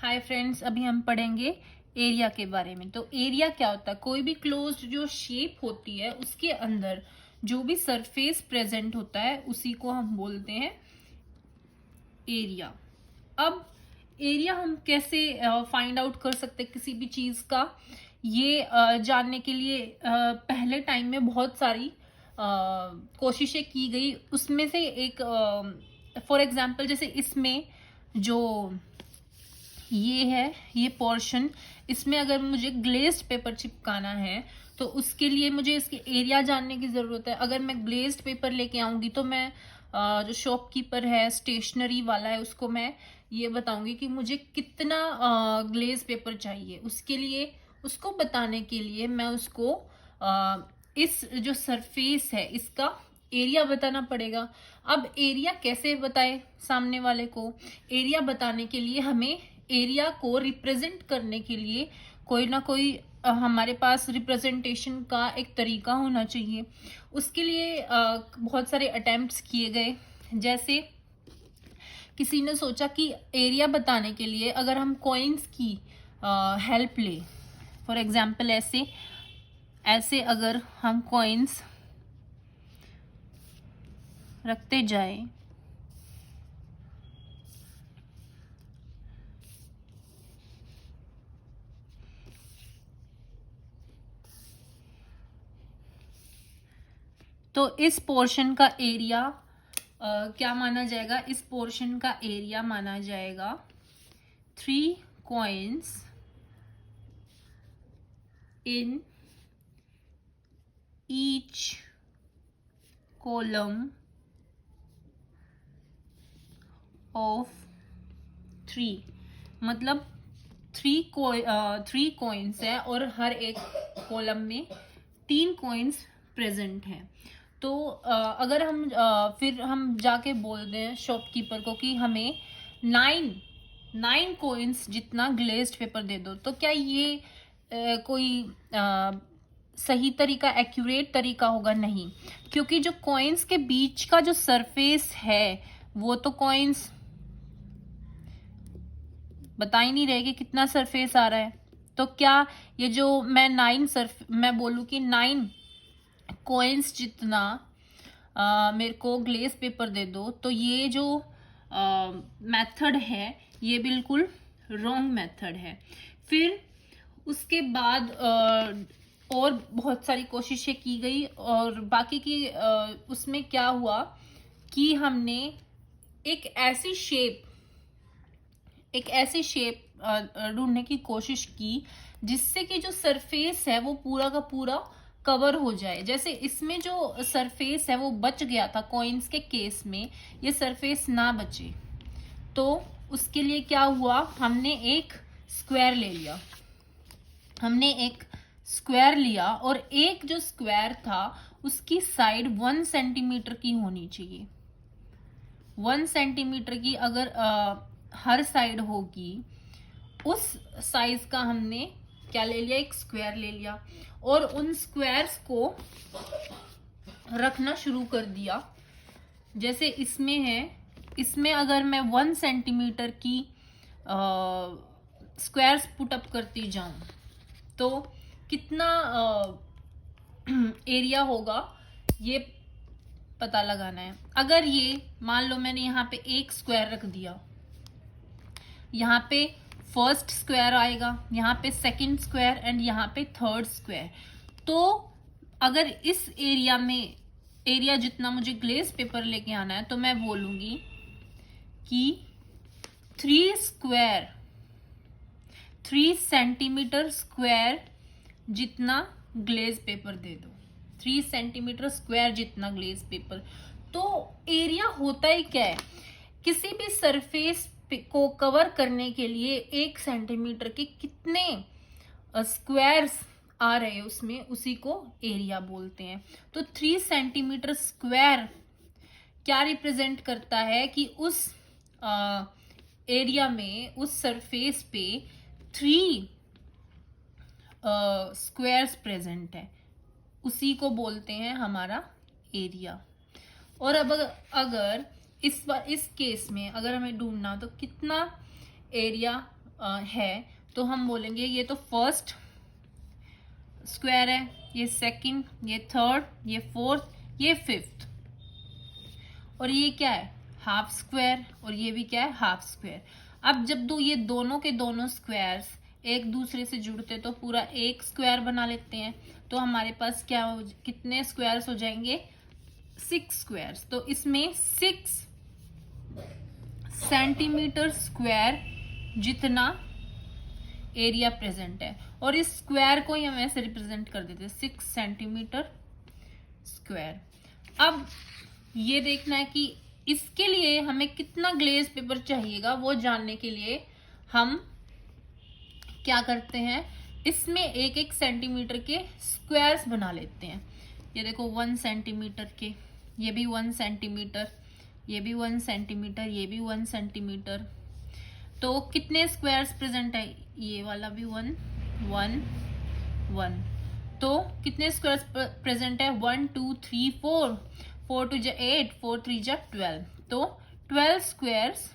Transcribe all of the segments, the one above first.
Hi friends, अभी हम पढ़ेंगे एरिया के बारे में। तो एरिया क्या होता है? कोई भी क्लोज्ड जो शेप होती है उसके अंदर जो भी सरफेस प्रेजेंट होता है उसी को हम बोलते हैं एरिया। अब एरिया हम कैसे फाइंड आउट कर सकते हैं किसी भी चीज का? ये जानने के लिए पहले टाइम में बहुत सारी कोशिशें की गई। उसमें से एक फॉर एग्जांपल जैसे इसमें जो ये है, ये पोर्शन, इसमें अगर मुझे ग्लेज्ड पेपर चिपकाना है तो उसके लिए मुझे इसके एरिया जानने की ज़रूरत है। अगर मैं ग्लेज्ड पेपर लेके आऊँगी तो मैं जो शॉपकीपर है, स्टेशनरी वाला है, उसको मैं ये बताऊंगी कि मुझे कितना ग्लेज पेपर चाहिए। उसके लिए, उसको बताने के लिए मैं उसको इस जो सरफेस है इसका एरिया बताना पड़ेगा। अब एरिया कैसे बताए सामने वाले को? एरिया बताने के लिए हमें एरिया को रिप्रेजेंट करने के लिए कोई ना कोई हमारे पास रिप्रेजेंटेशन का एक तरीका होना चाहिए। उसके लिए बहुत सारे अटेम्प्ट्स किए गए। जैसे किसी ने सोचा कि एरिया बताने के लिए अगर हम कॉइन्स की हेल्प ले, फॉर एग्जाम्पल ऐसे ऐसे अगर हम कॉइन्स रखते जाए तो इस पोर्शन का एरिया क्या माना जाएगा? इस पोर्शन का एरिया माना जाएगा 3 coins in each column of 3। मतलब 3 कॉइन्स है और हर एक कॉलम में 3 कॉइन्स प्रेजेंट हैं। तो अगर हम फिर हम जाके बोल दें शॉपकीपर को कि हमें 9 कॉइन्स जितना ग्लेज्ड पेपर दे दो, तो क्या ये कोई सही तरीका, एक्यूरेट तरीका होगा? नहीं, क्योंकि जो कॉइन्स के बीच का जो सरफेस है वो तो कॉइन्स बता ही नहीं रहे कि कितना सरफेस आ रहा है। तो क्या ये जो मैं बोलूँ कि 9 कॉइन्स जितना मेरे को ग्लेस पेपर दे दो, तो ये जो मेथड है ये बिल्कुल रॉन्ग मेथड है। फिर उसके बाद और बहुत सारी कोशिशें की गई और बाकी की उसमें क्या हुआ कि हमने एक ऐसी शेप ढूंढने की कोशिश की जिससे कि जो सरफेस है वो पूरा का पूरा कवर हो जाए। जैसे इसमें जो सरफेस है वो बच गया था, कॉइन्स के केस में ये सरफेस ना बचे, तो उसके लिए क्या हुआ, हमने एक स्क्वायर ले लिया। और एक जो स्क्वायर था उसकी साइड 1 सेंटीमीटर की होनी चाहिए। 1 सेंटीमीटर की अगर हर साइड होगी, उस साइज का हमने क्या ले लिया, एक स्क्वायर ले लिया और उन स्क्वायर्स को रखना शुरू कर दिया। जैसे इसमें है, इसमें अगर मैं 1 सेंटीमीटर की स्क्वायर्स पुटअप करती जाऊं तो कितना एरिया होगा ये पता लगाना है। अगर ये मान लो मैंने यहाँ पे एक स्क्वायर रख दिया, यहाँ पे फर्स्ट स्क्वायर आएगा, यहाँ पे सेकंड स्क्वायर एंड यहाँ पे थर्ड स्क्वायर। तो अगर इस एरिया में, एरिया जितना मुझे ग्लेस पेपर लेके आना है, तो मैं बोलूंगी कि 3 सेंटीमीटर स्क्वायर जितना ग्लेज पेपर दे दो। 3 सेंटीमीटर स्क्वायर जितना ग्लेज पेपर। तो एरिया होता ही क्या है? किसी भी सरफेस को कवर करने के लिए 1 सेंटीमीटर के कितने स्क्वायर्स आ रहे हैं उसमें, उसी को एरिया बोलते हैं। तो 3 सेंटीमीटर स्क्वायर क्या रिप्रेजेंट करता है कि उस एरिया में, उस सरफेस पे 3 स्क्वायर्स प्रेजेंट है, उसी को बोलते हैं हमारा एरिया। और अब अगर इस केस में अगर हमें ढूंढना तो कितना एरिया है तो हम बोलेंगे ये तो फर्स्ट स्क्वायर है, ये सेकंड, ये थर्ड, ये फोर्थ, ये फिफ्थ, और ये क्या है हाफ स्क्वायर, और ये भी क्या है हाफ स्क्वायर। अब जब ये दोनों के दोनों स्क्वायर्स एक दूसरे से जुड़ते तो पूरा एक स्क्वायर बना लेते हैं, तो हमारे पास कितने स्क्वायर्स हो जाएंगे 6 स्क्वायर्स। तो इसमें 6 सेंटीमीटर स्क्वायर जितना एरिया प्रेजेंट है, और इस स्क्वायर को ही हम ऐसे रिप्रेजेंट कर देते हैं 6 सेंटीमीटर स्क्वायर। अब ये देखना है कि इसके लिए हमें कितना ग्लेज पेपर चाहिएगा, वो जानने के लिए हम क्या करते हैं, इसमें एक एक सेंटीमीटर के स्क्वायर्स बना लेते हैं। ये देखो 1 सेंटीमीटर के, ये भी 1 सेंटीमीटर, ये भी 1 सेंटीमीटर, ये भी 1 सेंटीमीटर। तो कितने स्क्वायर्स प्रेजेंट है, ये वाला भी 1 1 1। तो कितने स्क्वायर्स प्रेजेंट है 1 2 3 4, 4 2 8, 4 3 12, तो 12 स्क्वायर्स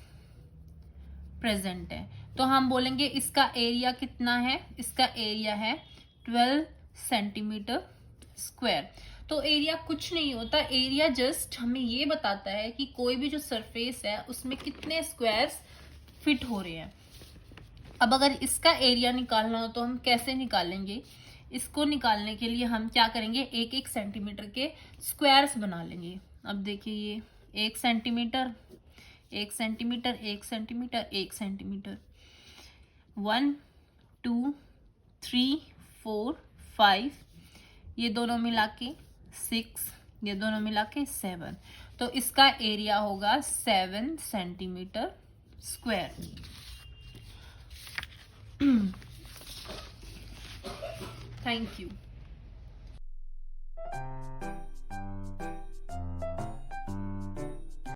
प्रेजेंट है। तो हम बोलेंगे इसका एरिया कितना है, इसका एरिया है 12 सेंटीमीटर स्क्वायर। तो एरिया कुछ नहीं होता, एरिया जस्ट हमें ये बताता है कि कोई भी जो सरफेस है उसमें कितने स्क्वायर्स फिट हो रहे हैं। अब अगर इसका एरिया निकालना हो तो हम कैसे निकालेंगे, इसको निकालने के लिए हम क्या करेंगे, एक एक सेंटीमीटर के स्क्वायर्स बना लेंगे। अब देखिए ये 1 सेंटीमीटर, 1 सेंटीमीटर, 1 सेंटीमीटर, 1 सेंटीमीटर, 1 2 3 4 5, ये दोनों मिला के 6, ये दोनों मिला के 7। तो इसका एरिया होगा 7 सेंटीमीटर स्क्वायर। Thank you.